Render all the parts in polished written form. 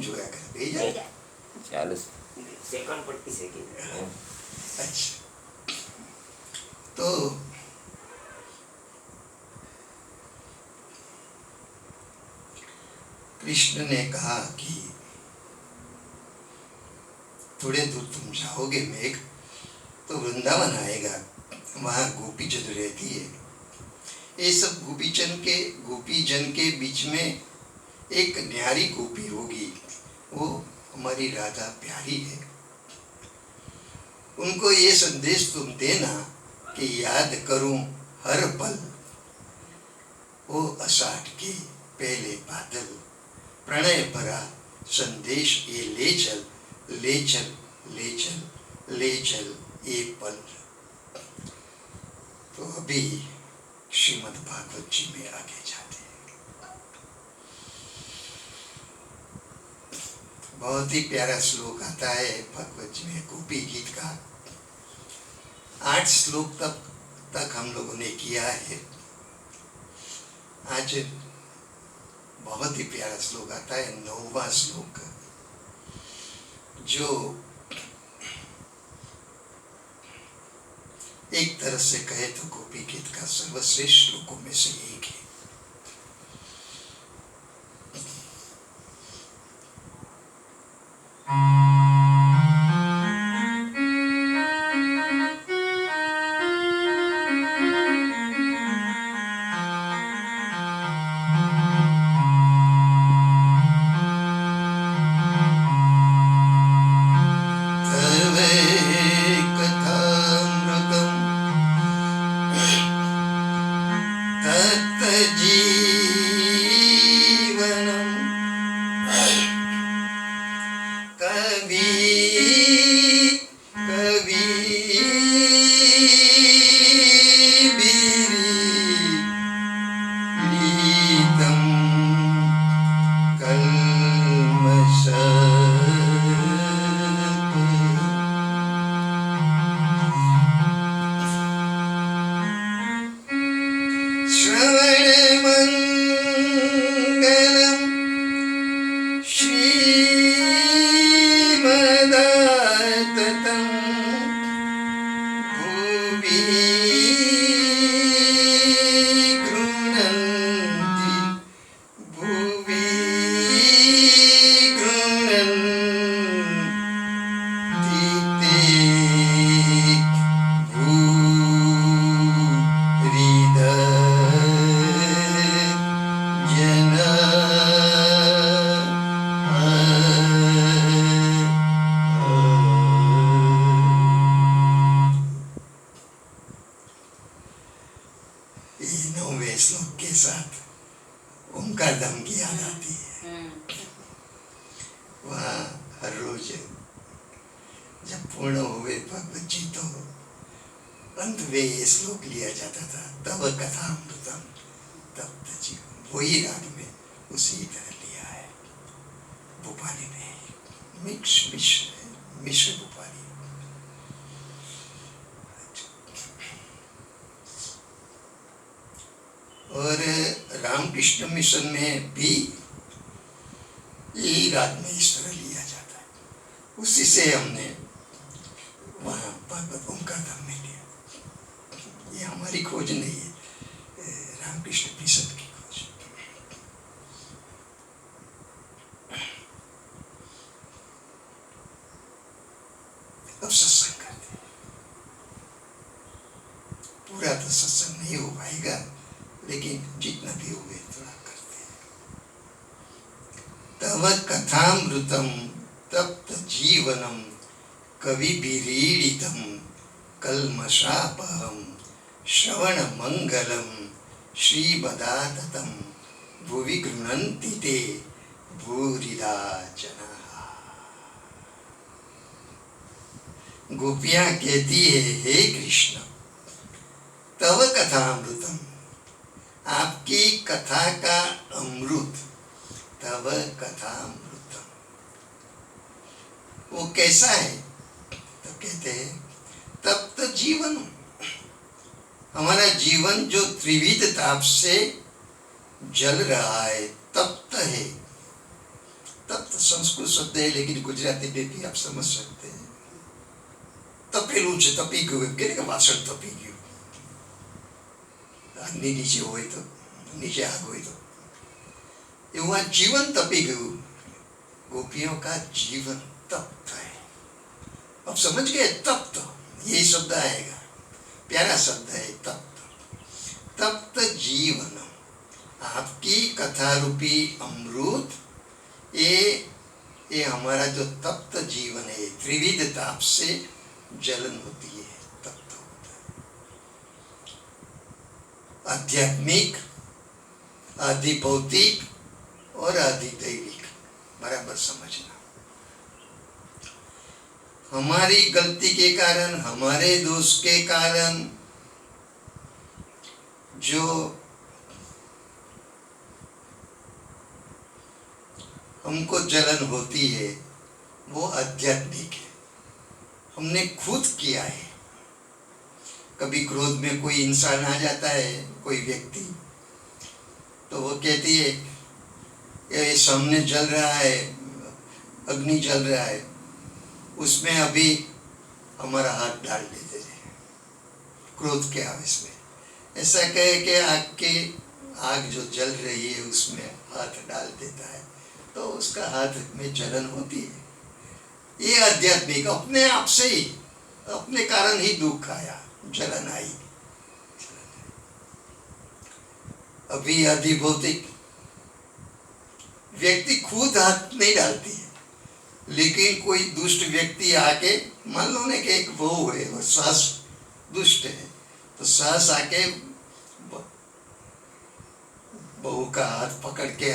જોયા કરે બે જાય ચાલુ સેકન્ડ પડતી સેકન્ડ. अच्छा तो कृष्ण ने कहा कि थोड़े दूर तुम जाओगे मेघ तो वृंदावन आएगा, वहाँ गोपी जन रहती है। ये सब गोपीजन के बीच में एक न्यारी गोपी होगी, वो हमारी राधा प्यारी है। उनको ये संदेश तुम देना कि याद करूं हर पल वो आषाढ़ के पहले बादल, प्रणय भरा संदेश ये ले चल ले चल ले चल ले चल ये पल। तो अभी श्रीमद् भागवत जी में आगे जाते हैं। बहुत ही प्यारा श्लोक आता है भागवत जी में, गोपी गीत का 8 श्लोक तक हम लोगों ने किया है। आज बहुत ही प्यारा श्लोक आता है 9वां श्लोक, जो एक तरह से कहे तो गोपी गीत का सर्वश्रेष्ठ श्लोकों में से एक है। और रामकृष्ण मिशन में भी यही राग में इस तरह लिया जाता है, उसी से हमने वहाँ भागवत ओंकार धाम में लिया। ये हमारी खोज नहीं है, रामकृष्ण मिशन की खोज। अब सत्संग करते हैं, पूरा तो सत्संग नहीं हो पाएगा, लेकिन जितना भी हुए थोड़ा करते हैं। तव कथामृतम तप्त जीवनम कविभिरीडितम कल्मषापहम श्रवण मंगलम श्रीबदाततम भुवि गृह्णन्ति ते भूरिदा जनाः। गोपियां कहती है, हे कृष्ण तव कथामृतम, आपकी कथा का अमृत, तव कथामृतम, वो कैसा है? तो कहते हैं तप्त जीवन, हमारा जीवन जो त्रिविध ताप से जल रहा है, तप्त है। तप्त संस्कृत शब्द है, लेकिन गुजराती में भी आप समझ सकते हैं। तपेલું છે, તપી ગયું, એમ કે વાસણ તપી ગયું, આગની નીચે હોય તો, નીચે આગ હોય તો એવું આ जीवन तपी गયું। गोपियों का जीवन तप्त है। अब समझ गए तप्त, यही शब्द आएगा, प्यारा शब्द है तप्त। तप्त जीवन, आपकी कथा रूपी अमृत, ये हमारा जो तप्त जीवन है, त्रिविध ताप से जलन होती है, तप्त होता है। आध्यात्मिक, आदि भौतिक और आदि दैविक, बराबर समझना। हमारी गलती के कारण, हमारे दोष के कारण जो हमको जलन होती है वो आध्यात्मिक है, हमने खुद किया है। कभी क्रोध में कोई इंसान आ जाता है, कोई व्यक्ति, तो वो कहती है ये सामने जल रहा है, अग्नि जल रहा है, उसमें अभी हमारा हाथ डाल देते हैं क्रोध के आवेश में। ऐसा कहे कि आग जो जल रही है उसमें हाथ डाल देता है तो उसका हाथ में जलन होती है। ये आध्यात्मिक, अपने आप से ही, अपने कारण ही दुख आया, जलन आई। अभी आदि भौतिक, व्यक्ति खुद हाथ नहीं डालती है, लेकिन कोई दुष्ट व्यक्ति आके, मान लो ने कि एक बहू है और सास दुष्ट है, तो सास आके बहू का हाथ पकड़ के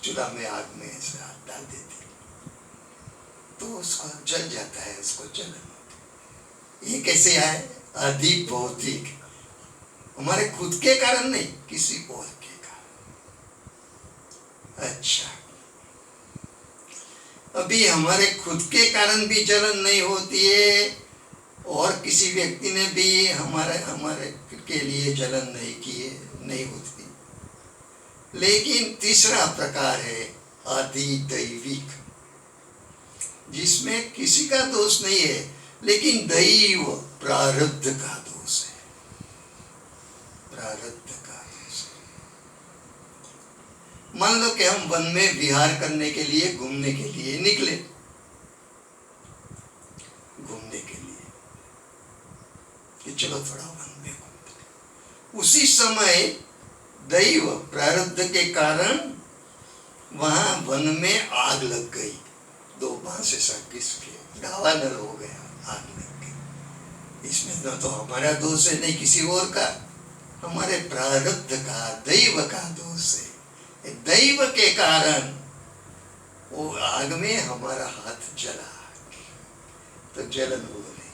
चूल्हा में, आग में ऐसे हाथ डाल देती, तो उसको जल जाता है, उसको जलन होती। ये कैसे आए? आदि भौतिक, हमारे खुद के कारण नहीं, किसी और के कारण। अच्छा, अभी हमारे खुद के कारण भी जलन नहीं होती है और किसी व्यक्ति ने भी हमारे के लिए जलन नहीं होती। लेकिन तीसरा प्रकार है आदि दैविक, जिसमें किसी का दोष नहीं है, लेकिन दैव, प्रारब्ध का दोष है, प्रारब्ध का दोष है। मान लो कि हम वन में विहार करने के लिए, घूमने के लिए निकले, घूमने के लिए कि चलो थोड़ा वन में घूमते, उसी समय दैव, प्रारब्ध के कारण वहां वन में आग लग गई, 2 बांस ऐसा घिस के दावानल हो गया, आग लग गई। इसमें न तो हमारा दोष है, नहीं किसी और का, हमारे प्रारब्ध का, दैव का दोष है। दैव के कारण वो आग में हमारा हाथ जला, तो जलन हो रही।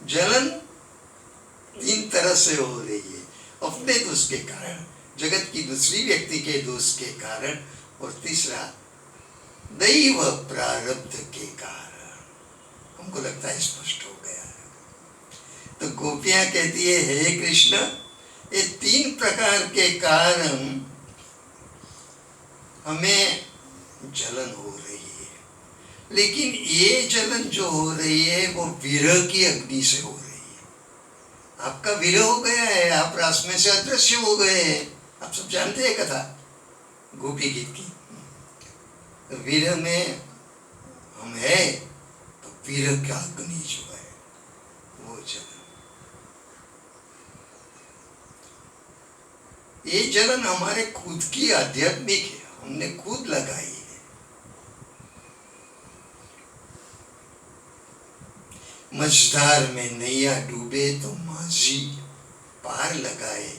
जलन 3 तरह से हो रही है, अपने दोष के कारण, जगत की दूसरी व्यक्ति के दोष के कारण, और तीसरा दैव, प्रारब्ध के कारण। हमको लगता है स्पष्ट हो गया है। तो गोपियां कहती है, हे कृष्ण, ये 3 प्रकार के कारण हमें जलन हो रही है, लेकिन ये जलन जो हो रही है वो विरह की अग्नि से हो रही है। आपका विरह हो गया है, आप रास में से अदृश्य हो गए हैं। आप सब जानते हैं कथा गोपी गीत की। विरह में हम है, तो विरह का अग्नि जो है वो जलन, ये जलन हमारे खुद की आध्यात्मिक है, हमने खुद लगाई है। मझधार में नैया डूबे तो माझी पार लगाए,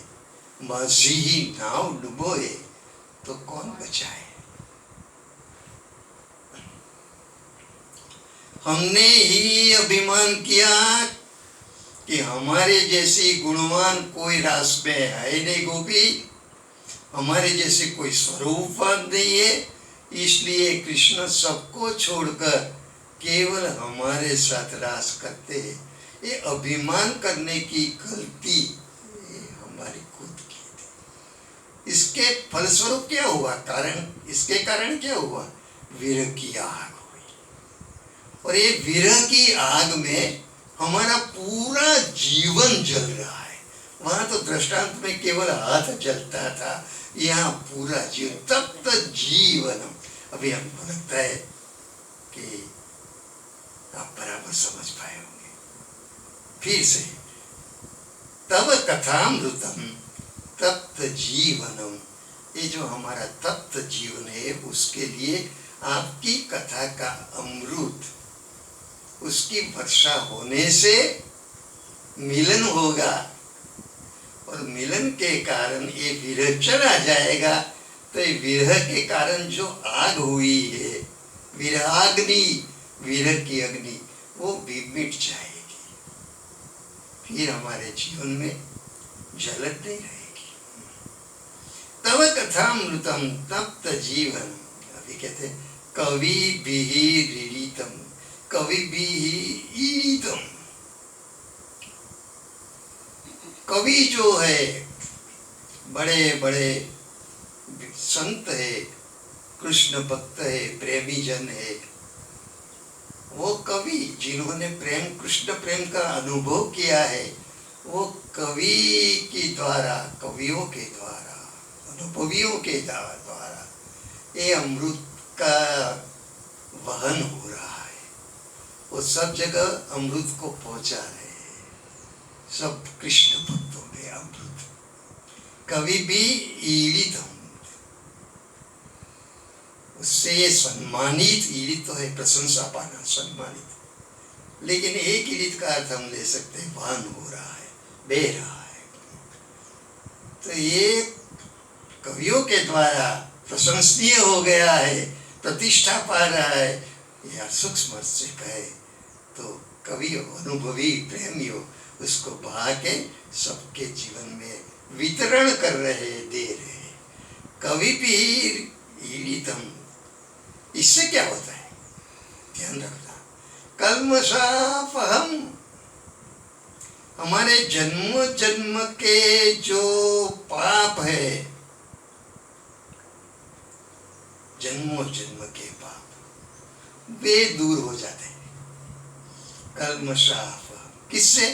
माझी ही नाव डुबोए तो कौन बचाए। हमने ही अभिमान किया कि हमारे जैसी गुणवान कोई रास में है नहीं गोपी, हमारे जैसे कोई स्वरूपवान नहीं है, इसलिए कृष्ण सबको छोड़कर केवल हमारे साथ रास करते हैं। ये अभिमान करने की गलती हमारी खुद की थी। इसके फलस्वरूप क्या हुआ? इसके कारण क्या हुआ? विरह की आग हुई और ये विरह की आग में हमारा पूरा जीवन जल रहा है। वहां तो दृष्टांत में केवल हाथ जलता था, यहाँ पूरा जीवन, तप्त जीवनम। अभी हमको लगता है कि आप बराबर समझ पाए होंगे। फिर से, तब कथामृतम तप्त जीवनम, ये जो हमारा तप्त जीवन है उसके लिए आपकी कथा का अमृत, उसकी वर्षा होने से मिलन होगा और मिलन के कारण ये विरह चला जाएगा। तो ये विरह के कारण जो आग हुई है, विरहाग्नि, विरह की अग्नि, वो भी मिट जाएगी। फिर हमारे जीवन में जलन नहीं रहेगी। तव कथामृतम तप्त जीवन, अभी कहते हैं कवि रीतम, कवि ईरितम। कवि जो है, बड़े बड़े संत है, कृष्ण भक्त है, प्रेमी जन है, वो कवि जिन्होंने प्रेम, कृष्ण प्रेम का अनुभव किया है, वो कवि के द्वारा, कवियों के द्वारा, अनुभवियों के द्वारा ये अमृत का वहन हो रहा है। वो सब जगह अमृत को पहुंचा रहे हैं, सब कृष्ण भक्तों में अमृत। कवि भी ईड़ित, उससे सम्मानित, ईड़ित तो है प्रशंसा पाना, सम्मानित। लेकिन एक ईड़ित का अर्थ हम ले सकते हैं वहन हो रहा है, बह रहा है। तो ये कवियों के द्वारा प्रशंसनीय हो गया है, प्रतिष्ठा पा रहा है। या सूक्ष्म से कहे तो कवियों, अनुभवी प्रेमियों उसको बहा के सबके जीवन में वितरण कर रहे, दे रहे। कवि भी ईड़ितम, इससे क्या होता है ध्यान रखना। कल्मषापहम, हमारे जन्म जन्म के जो पाप है, जन्मों जन्म के पाप, वे दूर हो जाते हैं। कल्मषाप, किससे?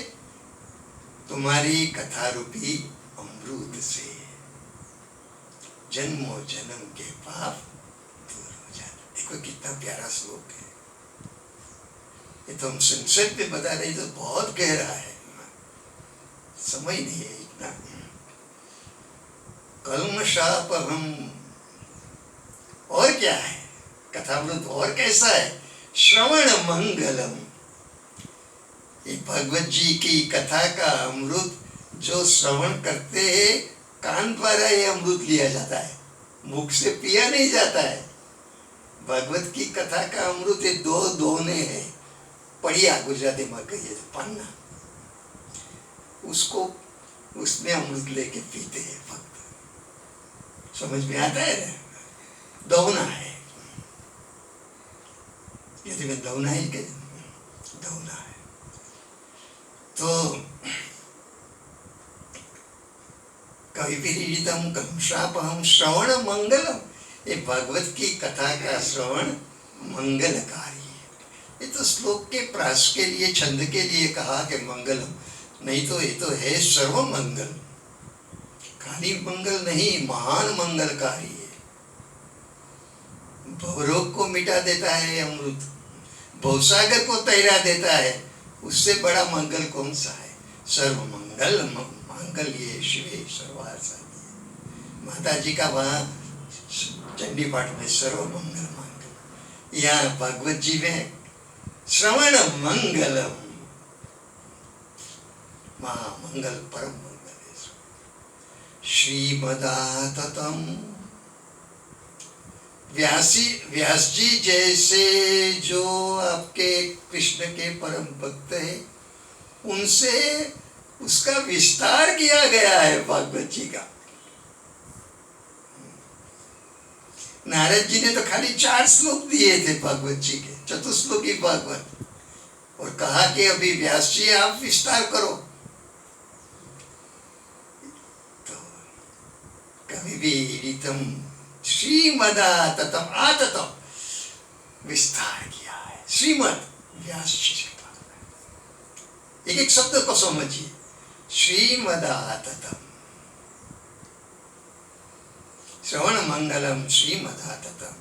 तुम्हारी कथा रूपी अमृत से जन्मों जन्म के पाप दूर हो जाते। देखो कितना प्यारा श्लोक है। ये तो हम संक्षेप में बता रहे तो बहुत गहरा है, समझ नहीं है इतना। कल्मषापहम, और क्या है कथामृत, और कैसा है? श्रवण मंगलम, ये भगवत जी की कथा का अमृत जो श्रवण करते हैं, कान द्वारा ये अमृत लिया जाता है, मुख से पिया नहीं जाता है। भगवत की कथा का अमृत ये दो दोने हैं, पढ़िया गुजराती में कहिए पन्ना, उसको उसमें अमृत लेके पीते हैं भक्त। समझ में आता है ना? दौना है, यदि में दौना ही के दौना है। तो कवि पीड़ितम कलमषापहम श्रवण मंगलम, ये भगवत की कथा का श्रवण मंगलकारी है। ये तो श्लोक के प्रास के लिए, छंद के लिए कहा कि मंगलम, नहीं तो ये तो है सर्व मंगल, खाली मंगल नहीं, महान मंगलकारी है। भवरोग को मिटा देता है अमृत, भवसागर को तैरा देता है, उससे बड़ा मंगल कौन सा है? सर्व मंगल मांगल्ये शिवे सर्वार्थसाधिके। माता जी का वहाँ चंडी पाठ में सर्व मंगल मांगल, यहाँ भगवत जी में श्रवण मंगलम, महामंगल परम मंगल है। श्रीमदाततम, व्यास जी जैसे जो आपके कृष्ण के परम भक्त है, उनसे उसका विस्तार किया गया है भागवत जी का। नारद जी ने तो खाली 4 श्लोक दिए थे भागवत जी के, चतुश्लोकी भागवत, और कहा कि अभी व्यास जी आप विस्तार करो। तो कभी भी रीतम श्रीमदाततम आततम, विस्तार किया है। श्रीमद व्यास जी से एक एक शब्द को समझिए। श्रीमदाततम, श्रवण मंगलम श्रीमदाततम।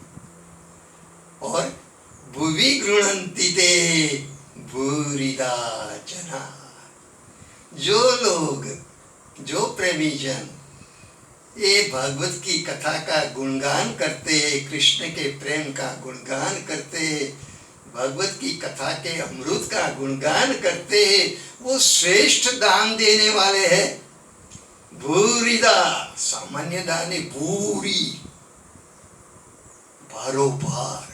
और भुवि गृह्णन्ति ते भूरिदा जना। जो लोग, जो प्रेमी जन ये भागवत की कथा का गुणगान करते, कृष्ण के प्रेम का गुणगान करते, भागवत की कथा के अमृत का गुणगान करते, वो श्रेष्ठ दान देने वाले हैं। भूरिदा, सामान्य दान है, भूरी, बारोबार,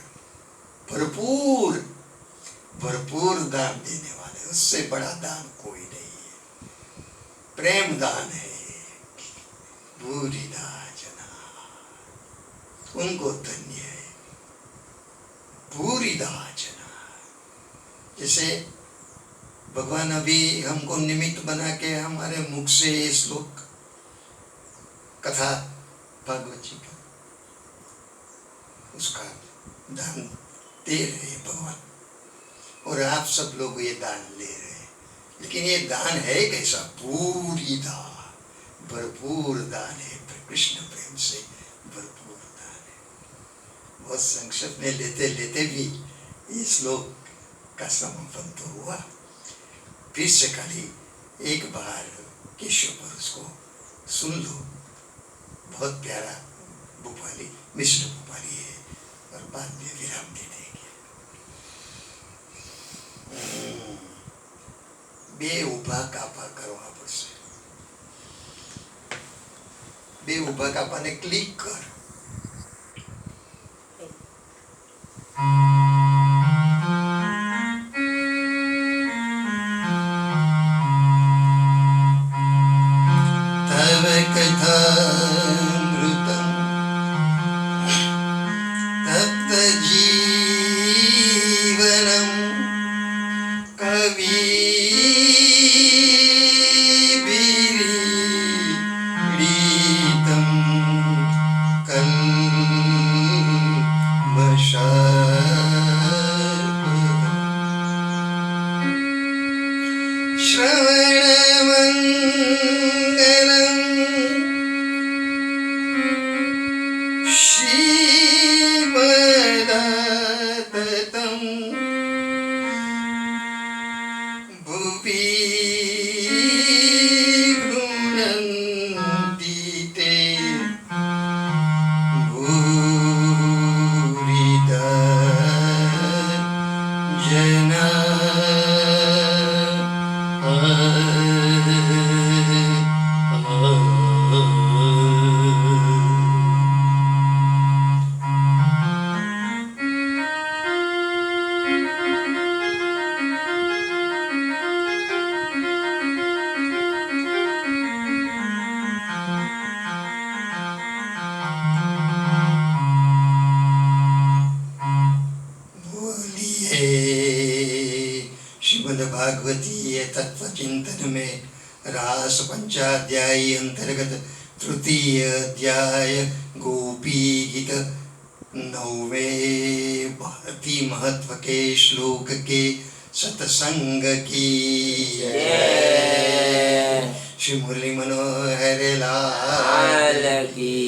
भरपूर, भरपूर दान देने वाले, उससे बड़ा दान कोई नहीं है। प्रेम दान है। भूरिदा जना, उनको धन्य है। भूरिदा जना, जैसे भगवान अभी हमको निमित्त बना के हमारे मुख से ये श्लोक कथा भागवत जी का उसका दान दे रहे भगवान, और आप सब लोग ये दान ले रहे हैं। लेकिन ये दान है कैसा? पूरी दान, भरपूर दान है, कृष्ण प्रेम से भरपूर दान है। बहुत संक्षेप में लेते लेते भी इस श्लोक का समापन तो हुआ। फिर से खाली एक बार केशव पर उसको सुन लो। बहुत प्यारा भोपाली, मिश्र भोपाली है, और बाद में विराम दे देंगे। बे उभा कापा करो आप से। बे उभा कापा ने क्लिक कर। तव कथामृतं तप्त जीवनं कविभिरीडितं कल्मषापहम्। श्रवणमङ्गलं श्रीमदाततं भुवि गृह्णन्ति ते भूरिदा जना। श्रीमद्भागवतीय तत्व चिंतन में रास पंचाध्यायी अंतर्गत तृतीय अध्याय गोपी गीत 9वें अति महत्व के श्लोक के सत्संग की श्री मुरली मनोहर लाल की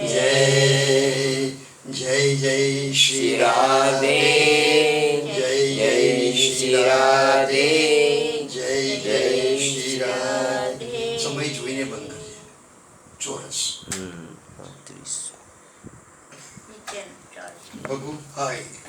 जय। जय जय श्री राधे, जय जय श्री राधे, जय जय श्री राधे। समय જોઈને બંધ કરીએ ચોરસ ભગુ હાય।